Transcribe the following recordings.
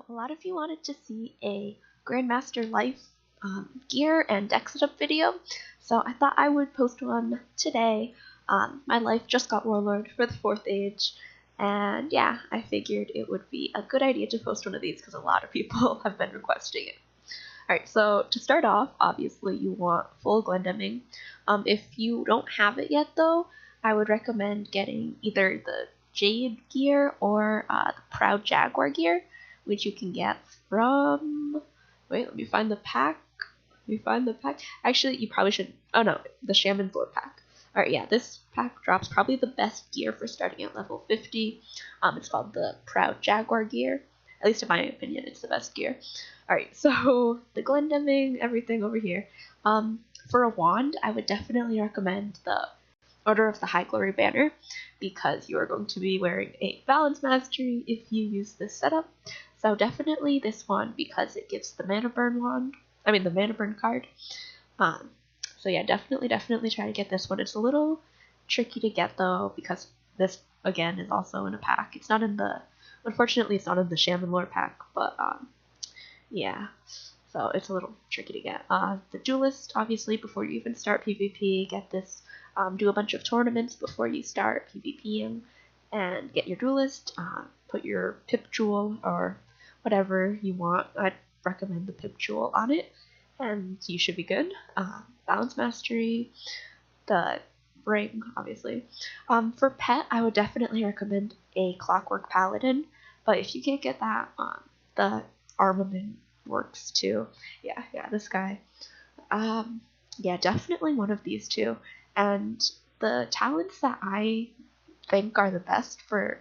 So a lot of you wanted to see a Grandmaster Life gear and deck setup video, so I thought I would post one today. My life just got Warlord for the 4th age, and yeah, I figured it would be a good idea to post one of these because a lot of people have been requesting it. Alright, so to start off, obviously you want full Glendemming. If you don't have it yet though, I would recommend getting either the Jade gear or the Proud Jaguar gear, which you can get from, wait, let me find the pack. Actually, you probably should, oh no, the Shaman's Lore pack. Alright, yeah, this pack drops probably the best gear for starting at level 50. It's called the Proud Jaguar gear. At least in my opinion, it's the best gear. Alright, so the Glendemming, everything over here. For a wand, I would definitely recommend the Order of the High Glory banner, because you are going to be wearing a balance mastery if you use this setup. So definitely this one, because it gives the mana burn card. So yeah, definitely try to get this one. It's a little tricky to get though, because this again is also in a pack. It's not in the, unfortunately it's not in the Shaman Lore pack, but yeah, so it's a little tricky to get. The Duelist, obviously, before you even start PvP, get this. Do a bunch of tournaments before you start PvPing, and get your Duelist. Put your Pip Jewel or whatever you want. I'd recommend the Pip Jewel on it, and you should be good. Balance Mastery, the Ring, obviously. For pet, I would definitely recommend a Clockwork Paladin, but if you can't get that, the Armament works too. Yeah, this guy. Yeah, definitely one of these two. And the talents that I think are the best for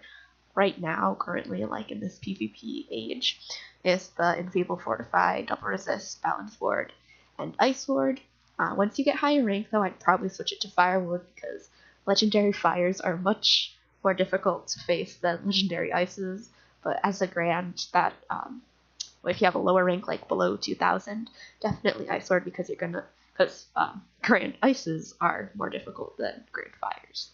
right now, currently, like in this PvP age, is the Enfeeble Fortify, Double Resist, Balance Ward, and Ice Ward. Once you get higher rank, though, I'd probably switch it to Firewood, because legendary fires are much more difficult to face than legendary ices. But as a Grand, that if you have a lower rank, like below 2000, definitely Ice Sword, because Grand Ices are more difficult than Grand Fires.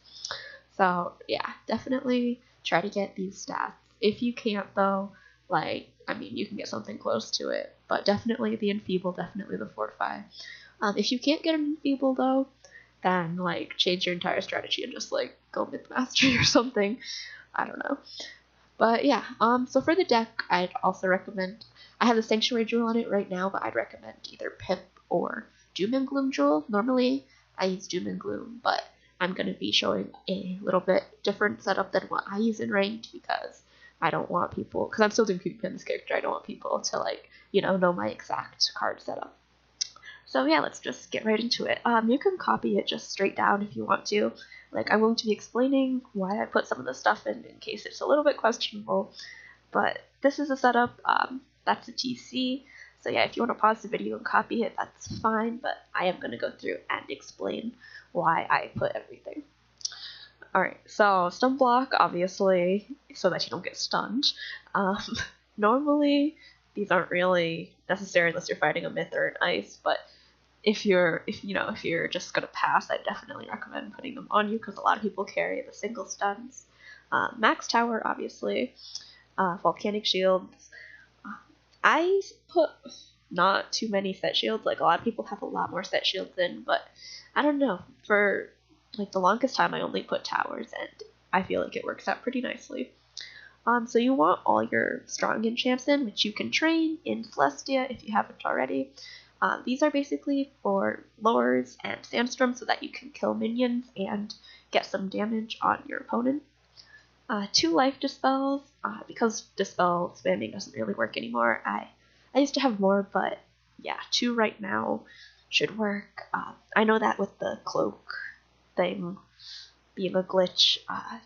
So yeah, definitely try to get these stats. If you can't though, you can get something close to it, but definitely the Enfeeble, definitely the Fortify. If you can't get an Enfeeble though, then change your entire strategy and just go Myth Mastery or something. I don't know. But yeah, so for the deck, I'd also recommend, I have the Sanctuary Jewel on it right now, but I'd recommend either Pip or Doom and Gloom Jewel. Normally, I use Doom and Gloom, but I'm going to be showing a little bit different setup than what I use in Ranked, because I don't want people, because I'm still doing PvP on this character, I don't want people to, know my exact card setup. So yeah, let's just get right into it. You can copy it just straight down if you want to. I'm going to be explaining why I put some of the stuff in case it's a little bit questionable. But this is a setup, that's a TC. So yeah, if you want to pause the video and copy it, that's fine, but I am going to go through and explain why I put everything. Alright, so stun block, obviously, so that you don't get stunned. Normally, these aren't really necessary unless you're fighting a Myth or an Ice, but if you're just gonna pass, I definitely recommend putting them on you, because a lot of people carry the single stuns. Max Tower, obviously. Volcanic Shields. I put not too many set shields. A lot of people have a lot more set shields in, but I don't know. For the longest time, I only put towers, and I feel like it works out pretty nicely. So you want all your strong enchants in, which you can train in Celestia if you haven't already. These are basically for lures and sandstorms, so that you can kill minions and get some damage on your opponent. 2 life dispels, because dispel spamming doesn't really work anymore. I used to have more, but yeah, 2 right now should work. I know that with the cloak thing being a glitch,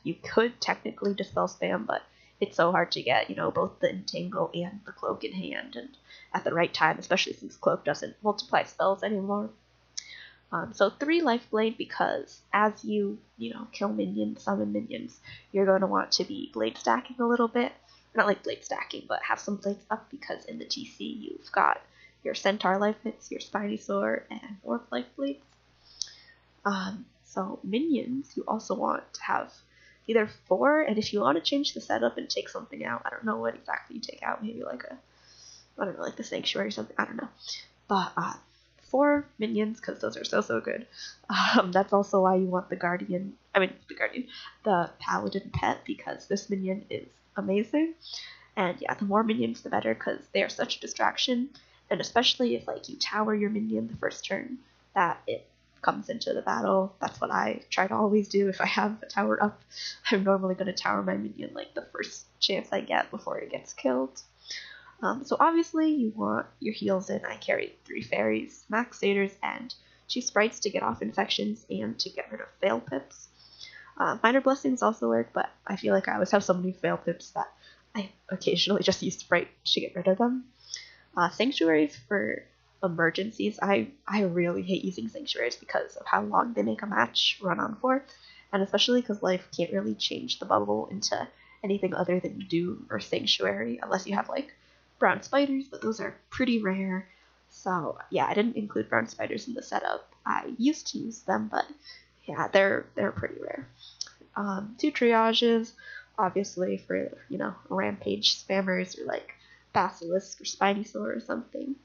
you could technically dispel spam, but it's so hard to get, both the entangle and the cloak in hand and at the right time, especially since cloak doesn't multiply spells anymore. So 3 life blade, because as you kill minions, summon minions, you're going to want to be blade stacking a little bit. Not blade stacking, but have some blades up, because in the TC you've got your Centaur life hits, your Spiny Sword, and Orb life blades. So minions, you also want to have, either 4, and if you want to change the setup and take something out, I don't know what exactly you take out, maybe like I don't know, like the Sanctuary or something, I don't know. But 4 minions, because those are so good. That's also why you want the Paladin pet, because this minion is amazing. And yeah, the more minions the better, because they are such a distraction, and especially if like you tower your minion the first turn that it comes into the battle. That's what I try to always do. If I have a tower up, I'm normally going to tower my minion like the first chance I get before it gets killed. So obviously you want your heals in. I carried 3 fairies, max satyrs, and 2 sprites to get off infections and to get rid of fail pips. Minor blessings also work, but I feel like I always have so many fail pips that I occasionally just use sprite to get rid of them. Sanctuaries for emergencies. I really hate using sanctuaries because of how long they make a match run on for, and especially because life can't really change the bubble into anything other than Doom or Sanctuary unless you have like brown spiders, but those are pretty rare. So yeah, I didn't include brown spiders in the setup. I used to use them, but yeah, they're pretty rare. 2 triages, obviously for rampage spammers or like basilisk or spinosaur or something.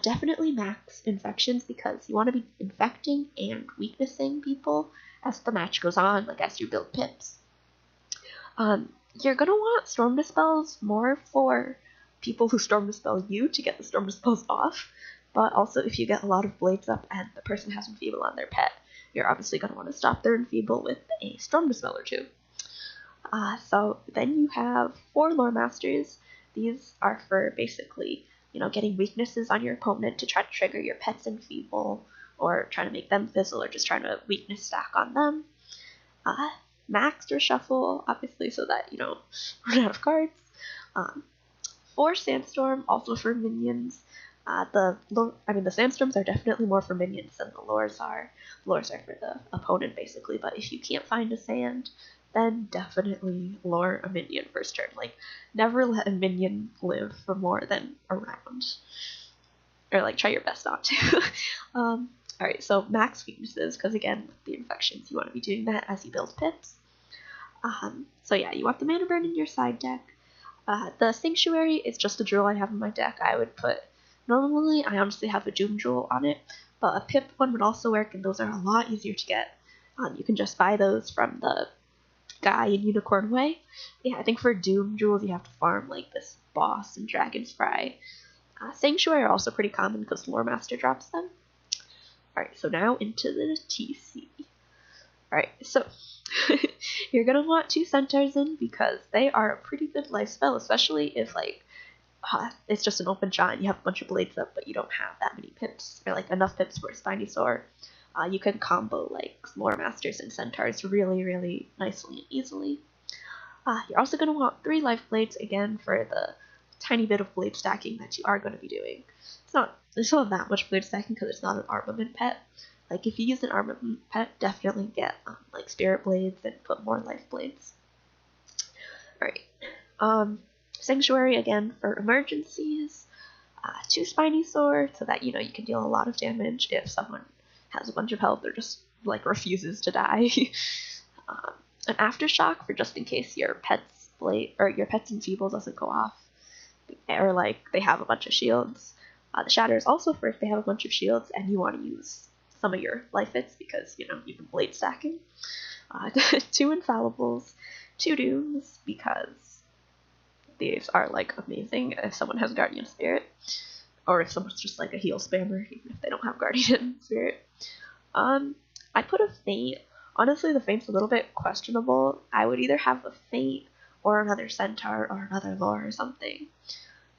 Definitely max infections because you want to be infecting and weaknessing people as the match goes on, like as you build pips. You're gonna want storm dispels more for people who storm dispel you to get the storm dispels off, but also if you get a lot of blades up and the person has enfeeble on their pet, you're obviously gonna want to stop their enfeeble with a storm dispel or 2. So then you have 4 lore masters. These are for basically getting weaknesses on your opponent to try to trigger your pet's enfeeble, or trying to make them fizzle, or just trying to weakness stack on them. Max or shuffle, obviously, so that you don't run out of cards. 4 sandstorm, also for minions. The sandstorms are definitely more for minions than the lures are. Lures are for the opponent, basically, but if you can't find a sand, then definitely lure a minion first turn. Like, never let a minion live for more than a round. Or, like, try your best not to. Alright, so max weaknesses, because again, with the infections, you want to be doing that as you build pips. So yeah, you want the mana burn in your side deck. The Sanctuary is just a jewel I have in my deck. Normally I honestly have a Doom jewel on it, but a pip one would also work, and those are a lot easier to get. You can just buy those from the guy in Unicorn Way. Yeah, I think for Doom jewels you have to farm like this boss and Dragon's Fry. Sanctuary are also pretty common because Lore Master drops them. Alright, so now into the TC. Alright, so you're gonna want 2 centaurs in because they are a pretty good life spell, especially if like it's just an open shot and you have a bunch of blades up, but you don't have that many pips, or like enough pips for a Spinosaur. You can combo like Lore Masters and Centaurs really, really nicely and easily. You're also going to want 3 life blades again for the tiny bit of blade stacking that you are going to be doing. There's not that much blade stacking because it's not an armament pet. Like if you use an armament pet, definitely get like spirit blades and put more life blades. Alright. Sanctuary again for emergencies. 2 Spinosaur so that you can deal a lot of damage if someone has a bunch of health or just like refuses to die. An aftershock for just in case your pet's blade or your pet's enfeeble doesn't go off, or like they have a bunch of shields. The shatter is also for if they have a bunch of shields and you want to use some of your life hits because you've been blade stacking. 2 infallibles, 2 dooms because these are like amazing if someone has Guardian Spirit, or if someone's just like a heal spammer, even if they don't have Guardian Spirit. I put a feint. Honestly, the feint's a little bit questionable. I would either have a feint or another centaur or another lore or something.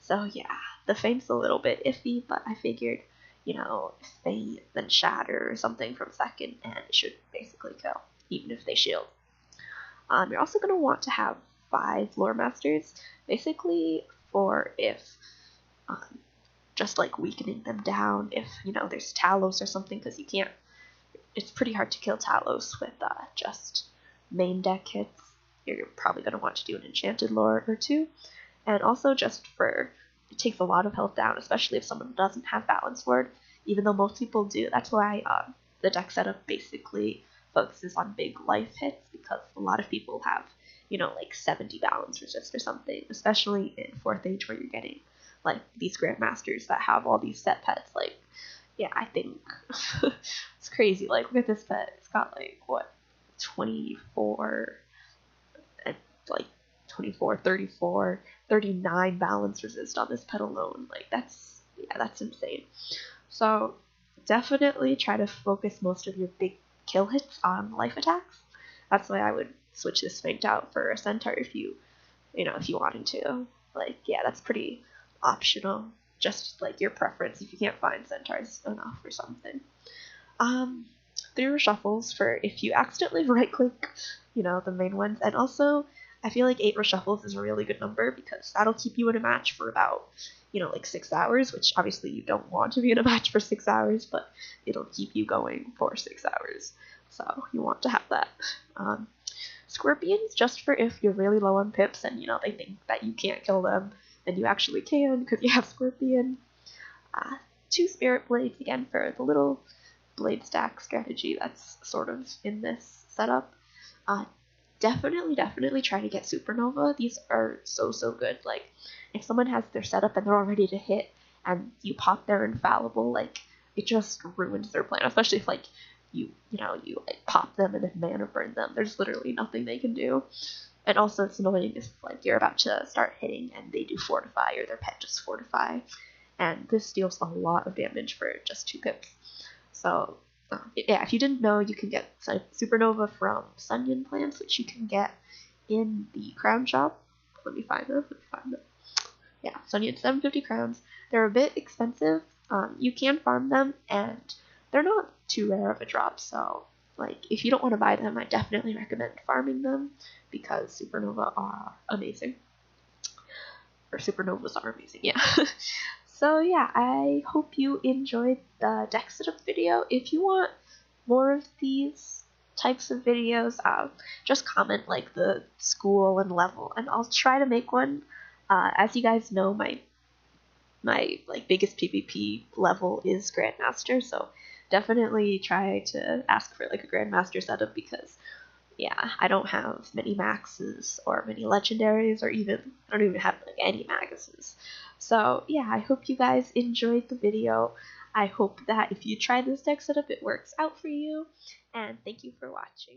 So yeah, the feint's a little bit iffy, but I figured, feint, then shatter or something from second, and it should basically kill, even if they shield. You're also going to want to have 5 lore masters, basically for if just like weakening them down if there's Talos or something, because it's pretty hard to kill Talos with just main deck hits. You're probably going to want to do an enchanted lore or 2, and also just for it takes a lot of health down, especially if someone doesn't have Balance Ward, even though most people do. That's why the deck setup basically focuses on big life hits because a lot of people have, like 70 balance resist or something, especially in 4th age where you're getting like these Grandmasters that have all these set pets. Like, yeah, I think it's crazy. Like, look at this pet. It's got like, what, 24, and like 24, 34, 39 balance resist on this pet alone. Like, that's insane. So definitely try to focus most of your big kill hits on life attacks. That's why I would switch this spanked out for a centaur if you wanted to. Like, yeah, that's pretty optional. Just like your preference if you can't find centaurs enough or something. 3 reshuffles for if you accidentally right click, the main ones. And also, I feel like 8 reshuffles is a really good number because that'll keep you in a match for about, like 6 hours, which obviously you don't want to be in a match for 6 hours, but it'll keep you going for 6 hours. So you want to have that. Scorpions, just for if you're really low on pips and, they think that you can't kill them, then you actually can because you have Scorpion. 2 Spirit Blades, again, for the little blade stack strategy that's sort of in this setup. Definitely try to get Supernova. These are so good. Like, if someone has their setup and they're all ready to hit and you pop their infallible, like, it just ruins their plan, especially if like you like pop them and then mana burn them. There's literally nothing they can do. And also it's annoying if like you're about to start hitting and they do fortify or their pet just fortify, and this deals a lot of damage for just 2 pips. So yeah, if you didn't know, you can get Supernova from Sunyon plants, which you can get in the crown shop. Let me find them. Yeah, Sunyon, 750 crowns. They're a bit expensive. You can farm them, and they're not too rare of a drop. So, like, if you don't want to buy them, I definitely recommend farming them because Supernova are amazing. Or Supernovas are amazing, yeah. So yeah, I hope you enjoyed the deck setup video. If you want more of these types of videos, just comment like the school and level, and I'll try to make one. As you guys know, my like biggest PvP level is Grandmaster, so definitely try to ask for like a Grandmaster setup because yeah, I don't have many maxes or many legendaries, or I don't even have like any maguses. So yeah, I hope you guys enjoyed the video. I hope that if you try this deck setup, it works out for you, and thank you for watching.